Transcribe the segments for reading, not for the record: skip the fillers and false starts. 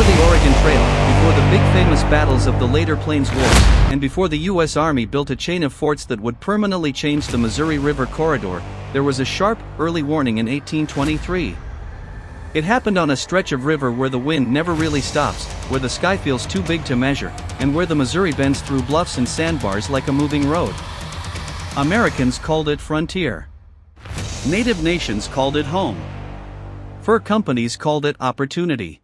the Oregon Trail, before the big famous battles of the later Plains Wars, and before the U.S. Army built a chain of forts that would permanently change the Missouri River corridor, there was a sharp, early warning in 1823. It happened on a stretch of river where the wind never really stops, where the sky feels too big to measure, and where the Missouri bends through bluffs and sandbars like a moving road. Americans called it frontier. Native nations called it home. Fur companies called it opportunity.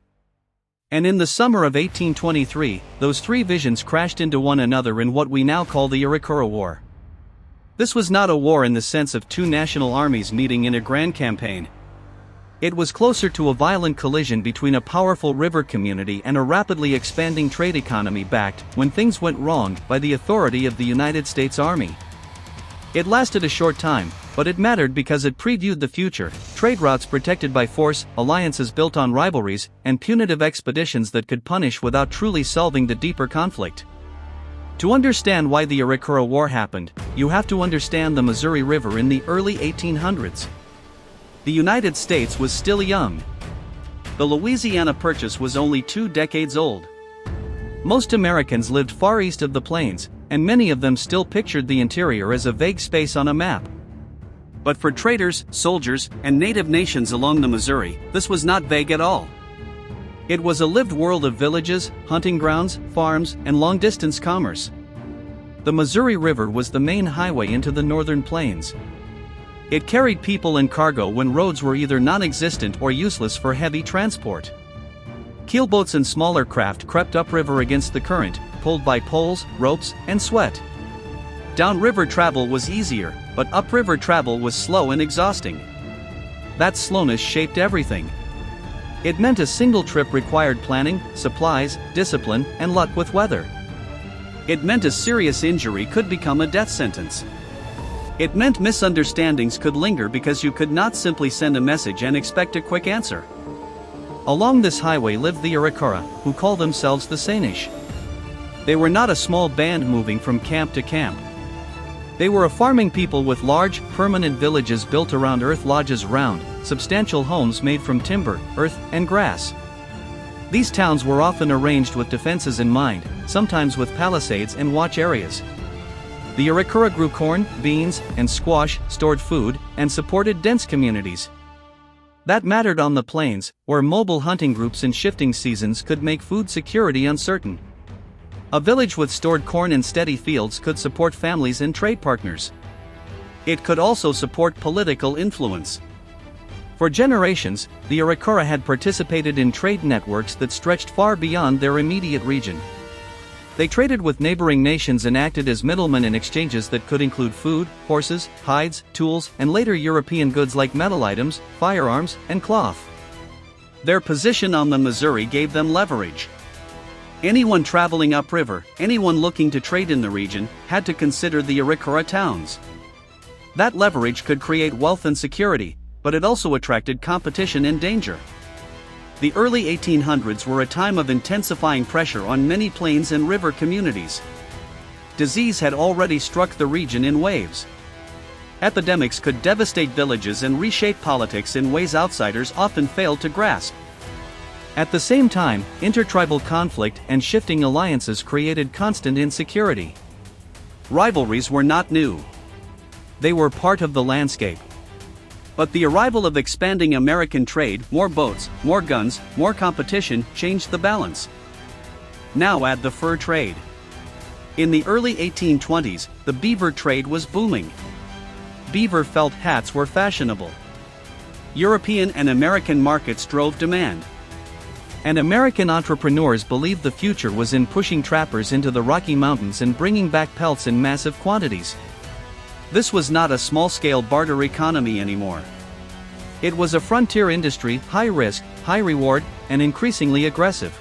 And in the summer of 1823, those three visions crashed into one another in what we now call the Arika War. This was not a war in the sense of two national armies meeting in a grand campaign. It was closer to a violent collision between a powerful river community and a rapidly expanding trade economy backed, when things went wrong, by the authority of the United States Army. It lasted a short time, but it mattered because it previewed the future: trade routes protected by force, alliances built on rivalries, and punitive expeditions that could punish without truly solving the deeper conflict. To understand why the Arika War happened, you have to understand the Missouri River in the early 1800s. The United States was still young. The Louisiana Purchase was only 2 decades old. Most Americans lived far east of the plains, and many of them still pictured the interior as a vague space on a map. But for traders, soldiers, and native nations along the Missouri, this was not vague at all. It was a lived world of villages, hunting grounds, farms, and long-distance commerce. The Missouri River was the main highway into the northern plains. It carried people and cargo when roads were either non-existent or useless for heavy transport. Keelboats and smaller craft crept upriver against the current, pulled by poles, ropes, and sweat. Downriver travel was easier, but upriver travel was slow and exhausting. That slowness shaped everything. It meant a single trip required planning, supplies, discipline, and luck with weather. It meant a serious injury could become a death sentence. It meant misunderstandings could linger because you could not simply send a message and expect a quick answer. Along this highway lived the Arikara, who called themselves the Sainish. They were not a small band moving from camp to camp. They were a farming people with large, permanent villages built around earth lodges, round, substantial homes made from timber, earth, and grass. These towns were often arranged with defenses in mind, sometimes with palisades and watch areas. The Arikara grew corn, beans, and squash, stored food, and supported dense communities. That mattered on the plains, where mobile hunting groups in shifting seasons could make food security uncertain. A village with stored corn and steady fields could support families and trade partners. It could also support political influence. For generations, the Arikara had participated in trade networks that stretched far beyond their immediate region. They traded with neighboring nations and acted as middlemen in exchanges that could include food, horses, hides, tools, and later European goods like metal items, firearms, and cloth. Their position on the Missouri gave them leverage. Anyone traveling upriver, anyone looking to trade in the region, had to consider the Arikara towns. That leverage could create wealth and security, but it also attracted competition and danger. The early 1800s were a time of intensifying pressure on many plains and river communities. Disease had already struck the region in waves. Epidemics could devastate villages and reshape politics in ways outsiders often failed to grasp. At the same time, intertribal conflict and shifting alliances created constant insecurity. Rivalries were not new. They were part of the landscape. But the arrival of expanding American trade, more boats, more guns, more competition, changed the balance. Now add the fur trade. In the early 1820s, the beaver trade was booming. Beaver felt hats were fashionable. European and American markets drove demand. And American entrepreneurs believed the future was in pushing trappers into the Rocky Mountains and bringing back pelts in massive quantities. This was not a small-scale barter economy anymore. It was a frontier industry, high risk, high reward, and increasingly aggressive.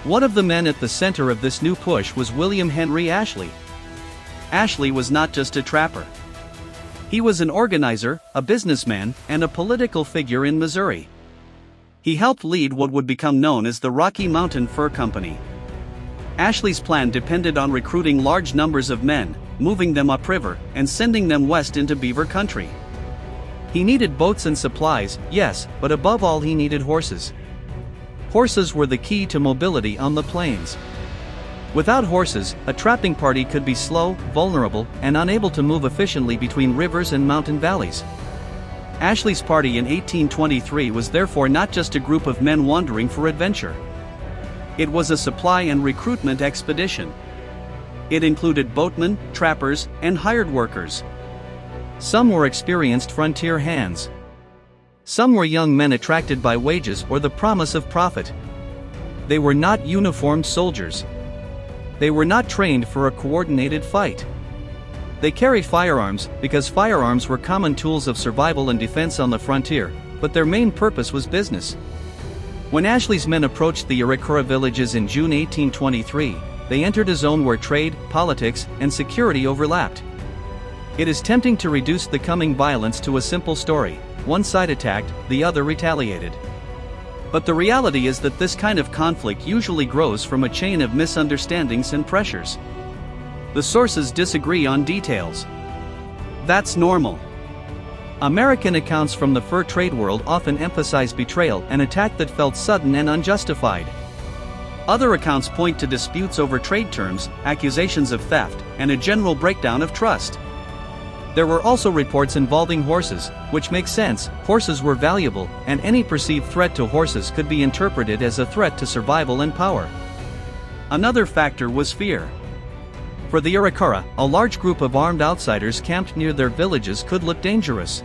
One of the men at the center of this new push was William Henry Ashley. Ashley was not just a trapper. He was an organizer, a businessman, and a political figure in Missouri. He helped lead what would become known as the Rocky Mountain Fur Company. Ashley's plan depended on recruiting large numbers of men, moving them upriver, and sending them west into beaver country. He needed boats and supplies, yes, but above all he needed horses. Horses were the key to mobility on the plains. Without horses, a trapping party could be slow, vulnerable, and unable to move efficiently between rivers and mountain valleys. Ashley's party in 1823 was therefore not just a group of men wandering for adventure. It was a supply and recruitment expedition. It included boatmen, trappers, and hired workers. Some were experienced frontier hands. Some were young men attracted by wages or the promise of profit. They were not uniformed soldiers. They were not trained for a coordinated fight. They carried firearms because firearms were common tools of survival and defense on the frontier, but their main purpose was business. When Ashley's men approached the Arika villages in June 1823, they entered a zone where trade, politics, and security overlapped. It is tempting to reduce the coming violence to a simple story: one side attacked, the other retaliated. But the reality is that this kind of conflict usually grows from a chain of misunderstandings and pressures. The sources disagree on details. That's normal. American accounts from the fur trade world often emphasize betrayal, an attack that felt sudden and unjustified. Other accounts point to disputes over trade terms, accusations of theft, and a general breakdown of trust. There were also reports involving horses, which makes sense. Horses were valuable, and any perceived threat to horses could be interpreted as a threat to survival and power. Another factor was fear. For the Arika, a large group of armed outsiders camped near their villages could look dangerous.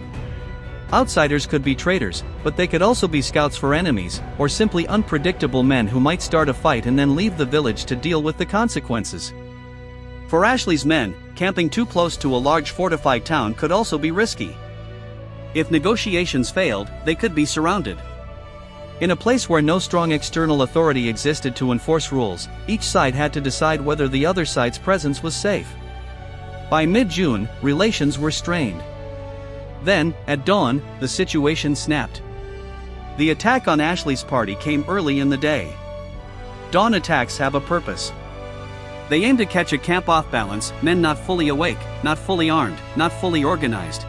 Outsiders could be traitors, but they could also be scouts for enemies, or simply unpredictable men who might start a fight and then leave the village to deal with the consequences. For Ashley's men, camping too close to a large fortified town could also be risky. If negotiations failed, they could be surrounded. In a place where no strong external authority existed to enforce rules, each side had to decide whether the other side's presence was safe. By mid-June, relations were strained. Then, at dawn, the situation snapped. The attack on Ashley's party came early in the day. Dawn attacks have a purpose. They aim to catch a camp off balance, men not fully awake, not fully armed, not fully organized.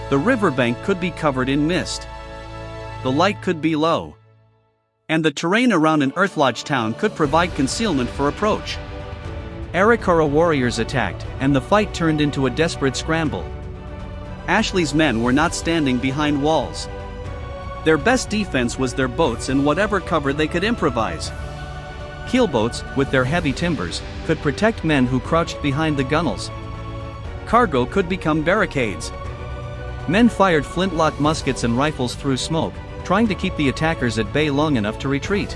The riverbank could be covered in mist. The light could be low. And the terrain around an earth-lodge town could provide concealment for approach. Arika warriors attacked, and the fight turned into a desperate scramble. Ashley's men were not standing behind walls. Their best defense was their boats and whatever cover they could improvise. Keelboats, with their heavy timbers, could protect men who crouched behind the gunwales. Cargo could become barricades. Men fired flintlock muskets and rifles through smoke, trying to keep the attackers at bay long enough to retreat.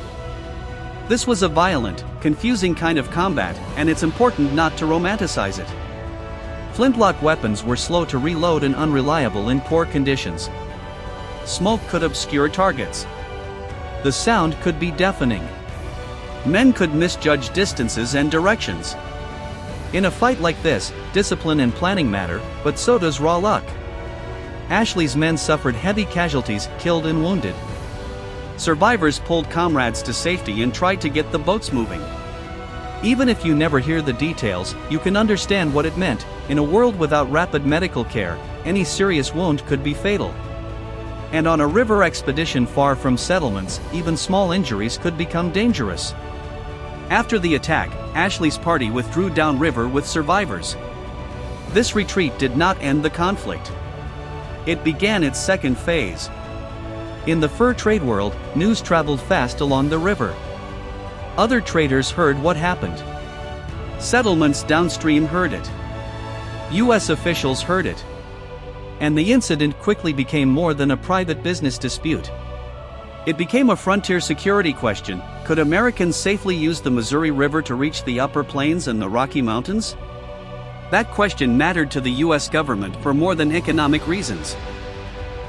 This was a violent, confusing kind of combat, and it's important not to romanticize it. Flintlock weapons were slow to reload and unreliable in poor conditions. Smoke could obscure targets. The sound could be deafening. Men could misjudge distances and directions. In a fight like this, discipline and planning matter, but so does raw luck. Ashley's men suffered heavy casualties, killed and wounded. Survivors pulled comrades to safety and tried to get the boats moving. Even if you never hear the details, you can understand what it meant. In a world without rapid medical care, any serious wound could be fatal. And on a river expedition far from settlements, even small injuries could become dangerous. After the attack, Ashley's party withdrew downriver with survivors. This retreat did not end the conflict. It began its second phase. In the fur trade world, news traveled fast along the river. Other traders heard what happened. Settlements downstream heard it. U.S. officials heard it. And the incident quickly became more than a private business dispute. It became a frontier security question. Could Americans safely use the Missouri River to reach the upper plains and the Rocky Mountains? That question mattered to the U.S. government for more than economic reasons.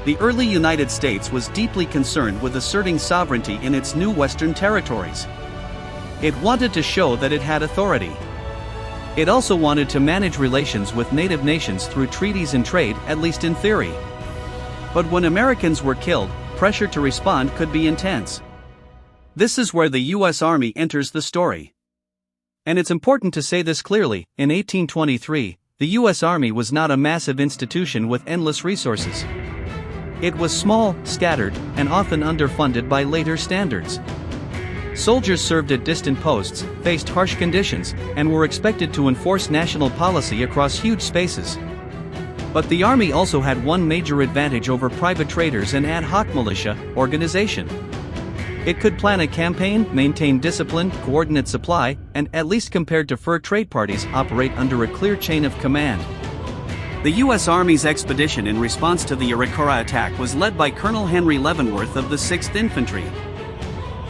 The early United States was deeply concerned with asserting sovereignty in its new western territories. It wanted to show that it had authority. It also wanted to manage relations with native nations through treaties and trade, at least in theory. But when Americans were killed, pressure to respond could be intense. This is where the U.S. Army enters the story. And it's important to say this clearly: in 1823, the U.S. Army was not a massive institution with endless resources. It was small, scattered, and often underfunded by later standards. Soldiers served at distant posts, faced harsh conditions, and were expected to enforce national policy across huge spaces. But the army also had one major advantage over private traders and ad hoc militia organization. It could plan a campaign, maintain discipline, coordinate supply, and, at least compared to fur trade parties, operate under a clear chain of command. The U.S. Army's expedition in response to the Arika War attack was led by Colonel Henry Leavenworth of the 6th Infantry.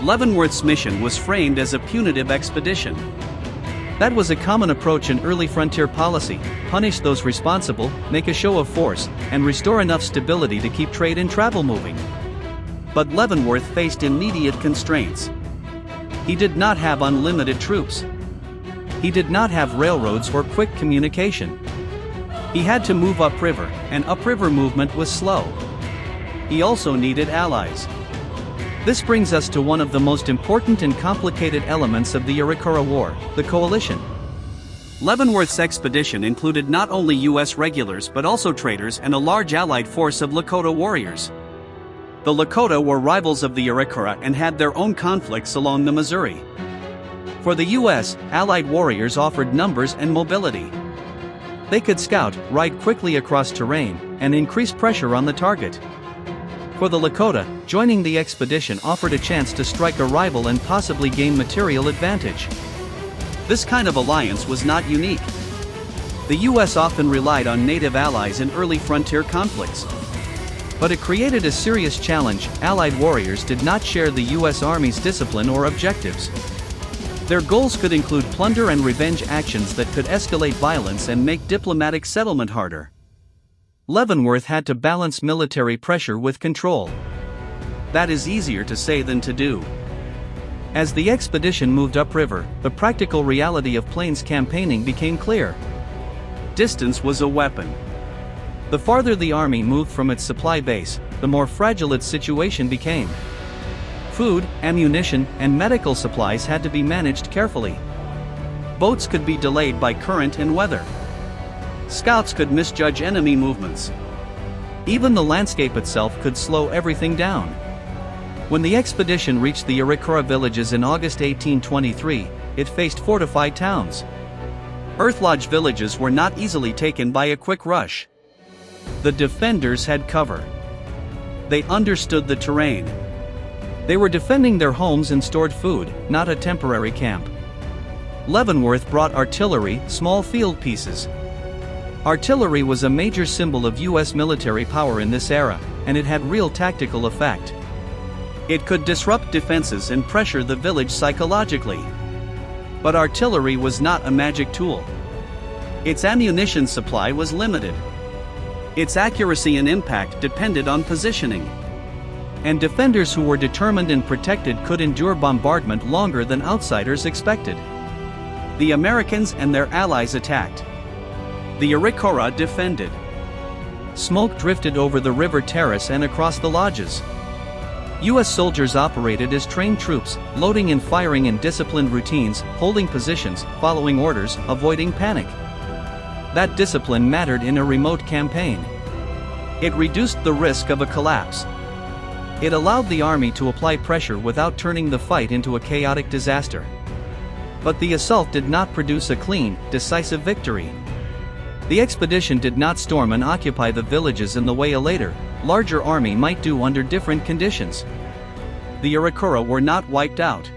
Leavenworth's mission was framed as a punitive expedition. That was a common approach in early frontier policy: punish those responsible, make a show of force, and restore enough stability to keep trade and travel moving. But Leavenworth faced immediate constraints. He did not have unlimited troops. He did not have railroads or quick communication. He had to move upriver, and upriver movement was slow. He also needed allies. This brings us to one of the most important and complicated elements of the Arika War, the coalition. Leavenworth's expedition included not only U.S. regulars but also traders and a large allied force of Lakota warriors. The Lakota were rivals of the Arika and had their own conflicts along the Missouri. For the U.S., allied warriors offered numbers and mobility. They could scout, ride quickly across terrain, and increase pressure on the target. For the Lakota, joining the expedition offered a chance to strike a rival and possibly gain material advantage. This kind of alliance was not unique. The U.S. often relied on native allies in early frontier conflicts. But it created a serious challenge: allied warriors did not share the U.S. Army's discipline or objectives. Their goals could include plunder and revenge actions that could escalate violence and make diplomatic settlement harder. Leavenworth had to balance military pressure with control. That is easier to say than to do. As the expedition moved upriver, the practical reality of plains campaigning became clear. Distance was a weapon. The farther the army moved from its supply base, the more fragile its situation became. Food, ammunition, and medical supplies had to be managed carefully. Boats could be delayed by current and weather. Scouts could misjudge enemy movements. Even the landscape itself could slow everything down. When the expedition reached the Arika villages in August 1823, it faced fortified towns. Earth Lodge villages were not easily taken by a quick rush. The defenders had cover. They understood the terrain. They were defending their homes and stored food, not a temporary camp. Leavenworth brought artillery, small field pieces. Artillery was a major symbol of U.S. military power in this era, and it had real tactical effect. It could disrupt defenses and pressure the village psychologically. But artillery was not a magic tool. Its ammunition supply was limited. Its accuracy and impact depended on positioning. And defenders who were determined and protected could endure bombardment longer than outsiders expected. The Americans and their allies attacked. The Arika War defended. Smoke drifted over the river terrace and across the lodges. U.S. soldiers operated as trained troops, loading and firing in disciplined routines, holding positions, following orders, avoiding panic. That discipline mattered in a remote campaign. It reduced the risk of a collapse. It allowed the army to apply pressure without turning the fight into a chaotic disaster. But the assault did not produce a clean, decisive victory. The expedition did not storm and occupy the villages in the way a later, larger army might do under different conditions. The Arika were not wiped out.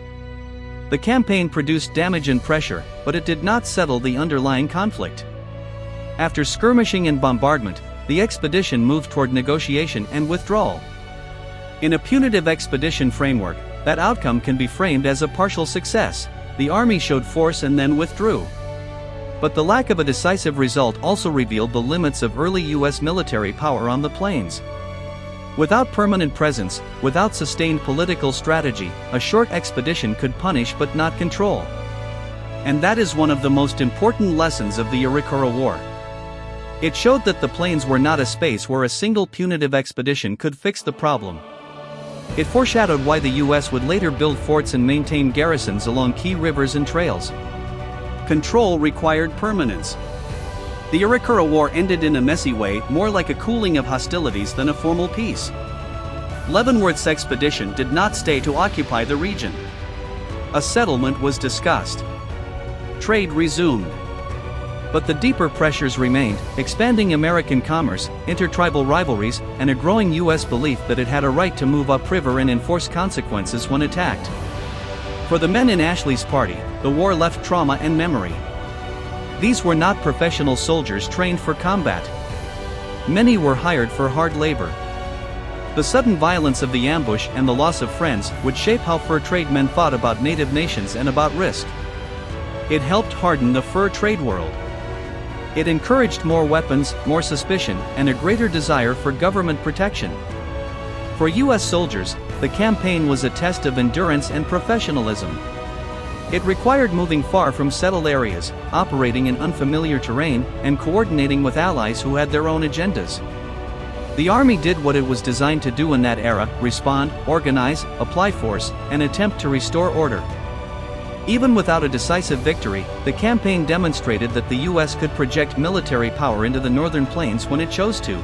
The campaign produced damage and pressure, but it did not settle the underlying conflict. After skirmishing and bombardment, the expedition moved toward negotiation and withdrawal. In a punitive expedition framework, that outcome can be framed as a partial success. The army showed force and then withdrew. But the lack of a decisive result also revealed the limits of early U.S. military power on the plains. Without permanent presence, without sustained political strategy, a short expedition could punish but not control. And that is one of the most important lessons of the Arika War. It showed that the plains were not a space where a single punitive expedition could fix the problem. It foreshadowed why the U.S. would later build forts and maintain garrisons along key rivers and trails. Control required permanence. The Arika War ended in a messy way, more like a cooling of hostilities than a formal peace. Leavenworth's expedition did not stay to occupy the region. A settlement was discussed. Trade resumed. But the deeper pressures remained: expanding American commerce, intertribal rivalries, and a growing U.S. belief that it had a right to move upriver and enforce consequences when attacked. For the men in Ashley's party, the war left trauma and memory. These were not professional soldiers trained for combat. Many were hired for hard labor. The sudden violence of the ambush and the loss of friends would shape how fur trade men thought about native nations and about risk. It helped harden the fur trade world. It encouraged more weapons, more suspicion, and a greater desire for government protection. For U.S. soldiers, the campaign was a test of endurance and professionalism. It required moving far from settled areas, operating in unfamiliar terrain, and coordinating with allies who had their own agendas. The Army did what it was designed to do in that era: respond, organize, apply force, and attempt to restore order. Even without a decisive victory, the campaign demonstrated that the U.S. could project military power into the northern plains when it chose to.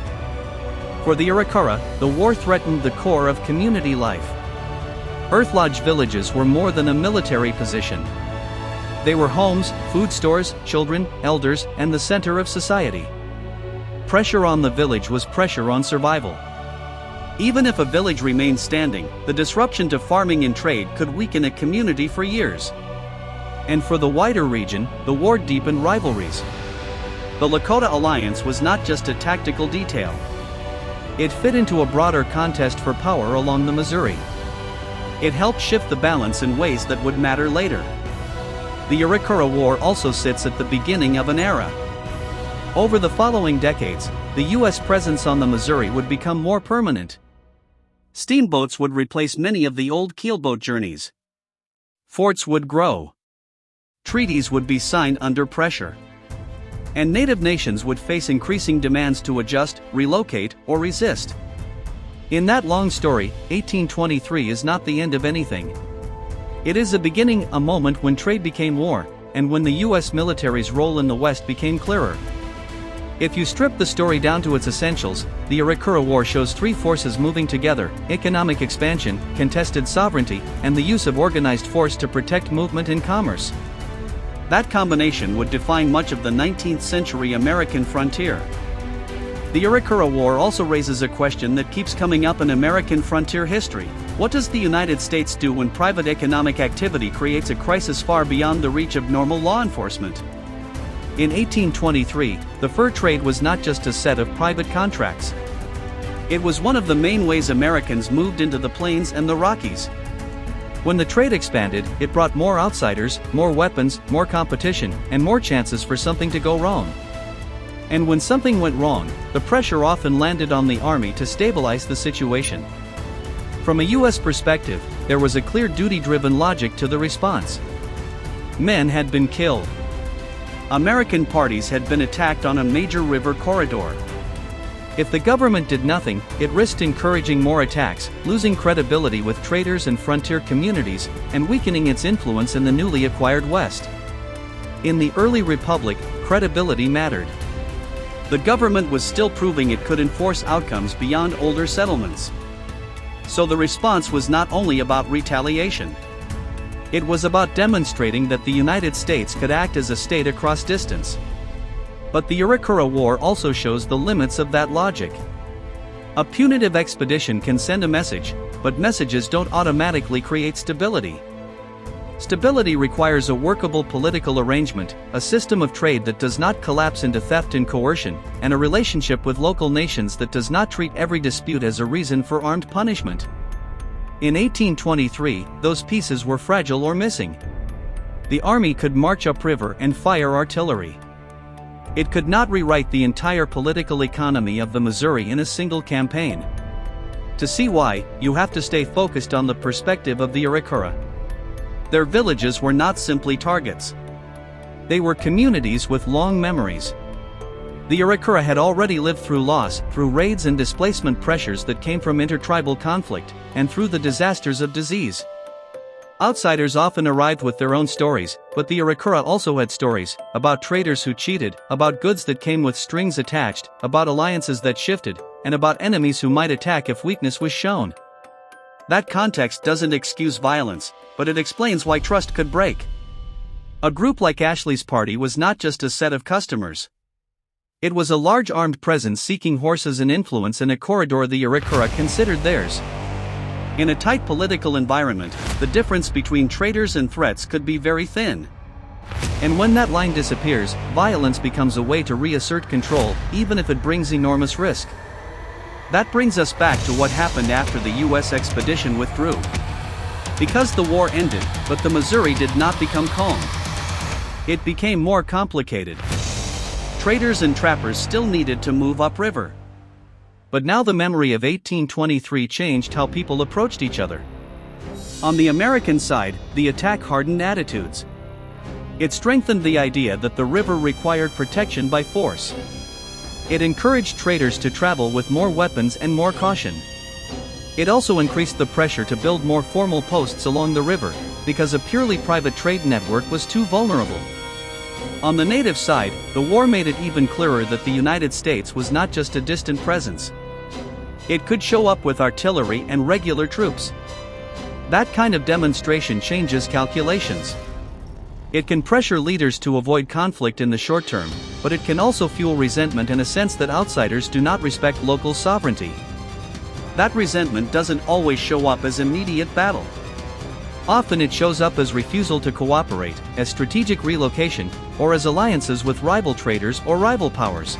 For the Arikara, the war threatened the core of community life. Earth Lodge villages were more than a military position. They were homes, food stores, children, elders, and the center of society. Pressure on the village was pressure on survival. Even if a village remained standing, the disruption to farming and trade could weaken a community for years. And for the wider region, the war deepened rivalries. The Lakota alliance was not just a tactical detail. It fit into a broader contest for power along the Missouri. It helped shift the balance in ways that would matter later. The Arika War also sits at the beginning of an era. Over the following decades, the U.S. presence on the Missouri would become more permanent. Steamboats would replace many of the old keelboat journeys. Forts would grow. Treaties would be signed under pressure. And native nations would face increasing demands to adjust, relocate, or resist. In that long story, 1823 is not the end of anything. It is a beginning, a moment when trade became war, and when the U.S. military's role in the West became clearer. If you strip the story down to its essentials, the Arika War shows three forces moving together: economic expansion, contested sovereignty, and the use of organized force to protect movement and commerce. That combination would define much of the 19th century American frontier. The Arika War also raises a question that keeps coming up in American frontier history: what does the United States do when private economic activity creates a crisis far beyond the reach of normal law enforcement? In 1823, the fur trade was not just a set of private contracts. It was one of the main ways Americans moved into the plains and the Rockies. When the trade expanded, it brought more outsiders, more weapons, more competition, and more chances for something to go wrong. And when something went wrong, the pressure often landed on the Army to stabilize the situation. From a U.S. perspective, there was a clear duty-driven logic to the response. Men had been killed. American parties had been attacked on a major river corridor. If the government did nothing, it risked encouraging more attacks, losing credibility with traders and frontier communities, and weakening its influence in the newly acquired West. In the early republic, credibility mattered. The government was still proving it could enforce outcomes beyond older settlements. So the response was not only about retaliation. It was about demonstrating that the United States could act as a state across distance. But the Arika War also shows the limits of that logic. A punitive expedition can send a message, but messages don't automatically create stability. Stability requires a workable political arrangement, a system of trade that does not collapse into theft and coercion, and a relationship with local nations that does not treat every dispute as a reason for armed punishment. In 1823, those pieces were fragile or missing. The Army could march upriver and fire artillery. It could not rewrite the entire political economy of the Missouri in a single campaign. To see why, you have to stay focused on the perspective of the Arikara. Their villages were not simply targets. They were communities with long memories. The Arikara had already lived through loss, through raids and displacement pressures that came from intertribal conflict, and through the disasters of disease. Outsiders often arrived with their own stories, but the Arikara also had stories, about traders who cheated, about goods that came with strings attached, about alliances that shifted, and about enemies who might attack if weakness was shown. That context doesn't excuse violence, but it explains why trust could break. A group like Ashley's party was not just a set of customers. It was a large armed presence seeking horses and influence in a corridor the Arika considered theirs. In a tight political environment, the difference between traitors and threats could be very thin. And when that line disappears, violence becomes a way to reassert control, even if it brings enormous risk. That brings us back to what happened after the US expedition withdrew. Because the war ended, but the Missouri did not become calm. It became more complicated. Traders and trappers still needed to move upriver. But now the memory of 1823 changed how people approached each other. On the American side, the attack hardened attitudes. It strengthened the idea that the river required protection by force. It encouraged traders to travel with more weapons and more caution. It also increased the pressure to build more formal posts along the river, because a purely private trade network was too vulnerable. On the native side, the war made it even clearer that the United States was not just a distant presence. It could show up with artillery and regular troops. That kind of demonstration changes calculations. It can pressure leaders to avoid conflict in the short term, but it can also fuel resentment and a sense that outsiders do not respect local sovereignty. That resentment doesn't always show up as immediate battle. Often it shows up as refusal to cooperate, as strategic relocation, or as alliances with rival traders or rival powers.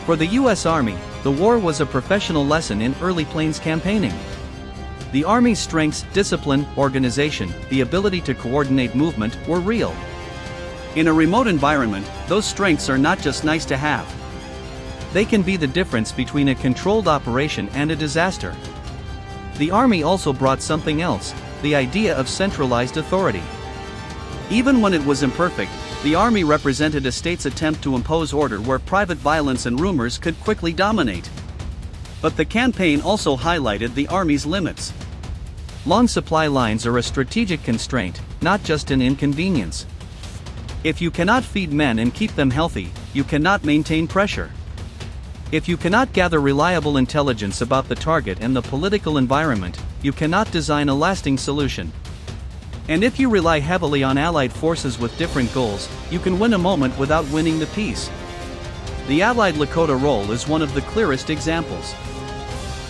For the U.S. Army, the war was a professional lesson in early plains campaigning. The Army's strengths, discipline, organization, the ability to coordinate movement were real. In a remote environment, those strengths are not just nice to have. They can be the difference between a controlled operation and a disaster. The Army also brought something else, the idea of centralized authority. Even when it was imperfect, the Army represented a state's attempt to impose order where private violence and rumors could quickly dominate. But the campaign also highlighted the Army's limits. Long supply lines are a strategic constraint, not just an inconvenience. If you cannot feed men and keep them healthy, you cannot maintain pressure. If you cannot gather reliable intelligence about the target and the political environment, you cannot design a lasting solution. And if you rely heavily on allied forces with different goals, you can win a moment without winning the peace. The Allied Lakota role is one of the clearest examples.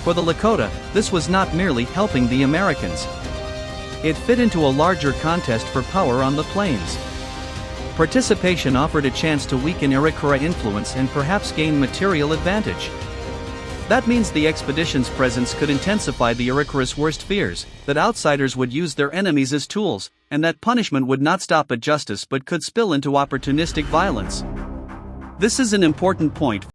For the Lakota, this was not merely helping the Americans. It fit into a larger contest for power on the plains. Participation offered a chance to weaken Arikara influence and perhaps gain material advantage. That means the expedition's presence could intensify the Arikara's worst fears, that outsiders would use their enemies as tools, and that punishment would not stop at justice but could spill into opportunistic violence. This is an important point.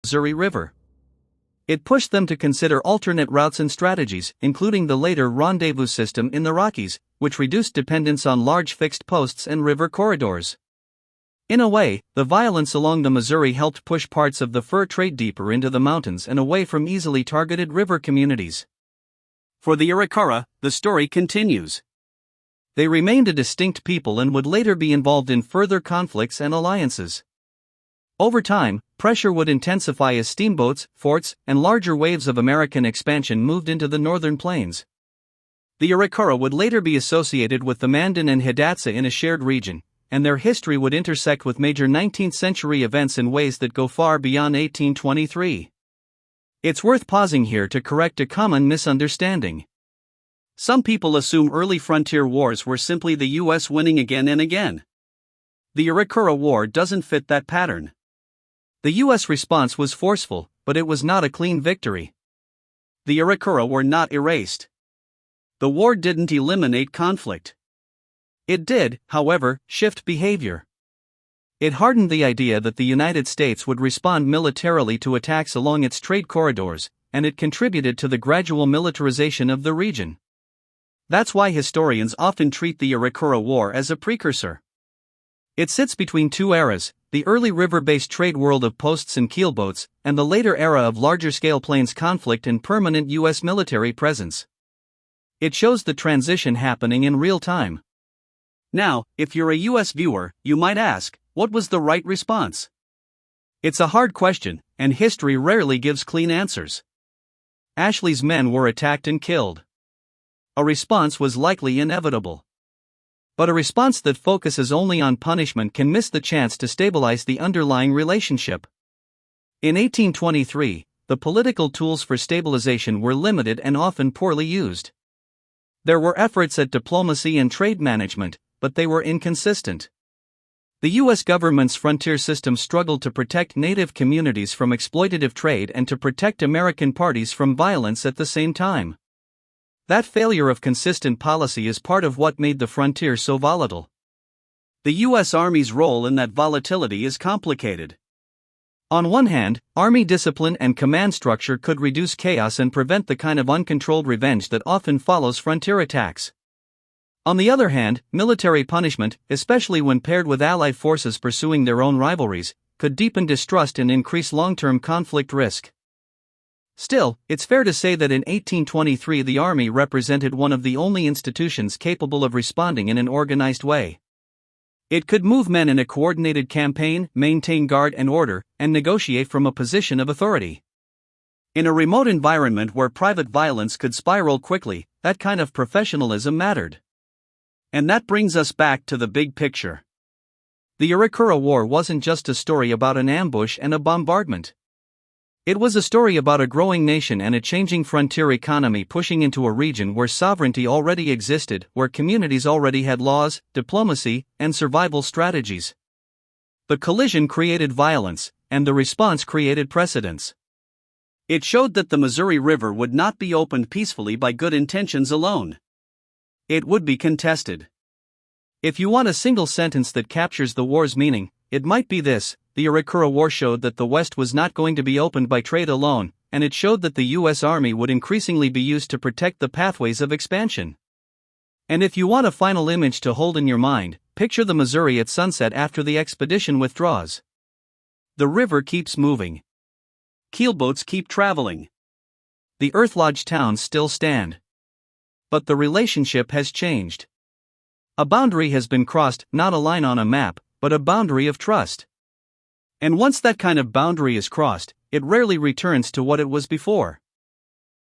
Missouri River. It pushed them to consider alternate routes and strategies, including the later rendezvous system in the Rockies, which reduced dependence on large fixed posts and river corridors. In a way, the violence along the Missouri helped push parts of the fur trade deeper into the mountains and away from easily targeted river communities. For the Arikara, the story continues. They remained a distinct people and would later be involved in further conflicts and alliances. Over time, pressure would intensify as steamboats, forts, and larger waves of American expansion moved into the northern plains. The Arikara would later be associated with the Mandan and Hidatsa in a shared region, and their history would intersect with major 19th-century events in ways that go far beyond 1823. It's worth pausing here to correct a common misunderstanding. Some people assume early frontier wars were simply the U.S. winning again and again. The Arikara War doesn't fit that pattern. The U.S. response was forceful, but it was not a clean victory. The Arikara were not erased. The war didn't eliminate conflict. It did, however, shift behavior. It hardened the idea that the United States would respond militarily to attacks along its trade corridors, and it contributed to the gradual militarization of the region. That's why historians often treat the Arikara War as a precursor. It sits between two eras, the early river-based trade world of posts and keelboats, and the later era of larger-scale plains conflict and permanent U.S. military presence. It shows the transition happening in real time. Now, if you're a U.S. viewer, you might ask, what was the right response? It's a hard question, and history rarely gives clean answers. Ashley's men were attacked and killed. A response was likely inevitable. But a response that focuses only on punishment can miss the chance to stabilize the underlying relationship. In 1823, the political tools for stabilization were limited and often poorly used. There were efforts at diplomacy and trade management, but they were inconsistent. The U.S. government's frontier system struggled to protect native communities from exploitative trade and to protect American parties from violence at the same time. That failure of consistent policy is part of what made the frontier so volatile. The U.S. Army's role in that volatility is complicated. On one hand, Army discipline and command structure could reduce chaos and prevent the kind of uncontrolled revenge that often follows frontier attacks. On the other hand, military punishment, especially when paired with Allied forces pursuing their own rivalries, could deepen distrust and increase long-term conflict risk. Still, it's fair to say that in 1823 the Army represented one of the only institutions capable of responding in an organized way. It could move men in a coordinated campaign, maintain guard and order, and negotiate from a position of authority. In a remote environment where private violence could spiral quickly, that kind of professionalism mattered. And that brings us back to the big picture. The Arikara War wasn't just a story about an ambush and a bombardment. It was a story about a growing nation and a changing frontier economy pushing into a region where sovereignty already existed, where communities already had laws, diplomacy, and survival strategies. The collision created violence, and the response created precedents. It showed that the Missouri River would not be opened peacefully by good intentions alone. It would be contested. If you want a single sentence that captures the war's meaning, it might be this: the Arikara War showed that the West was not going to be opened by trade alone, and it showed that the U.S. Army would increasingly be used to protect the pathways of expansion. And if you want a final image to hold in your mind, picture the Missouri at sunset after the expedition withdraws. The river keeps moving. Keelboats keep traveling. The earth-lodged towns still stand. But the relationship has changed. A boundary has been crossed, not a line on a map, but a boundary of trust. And once that kind of boundary is crossed, it rarely returns to what it was before.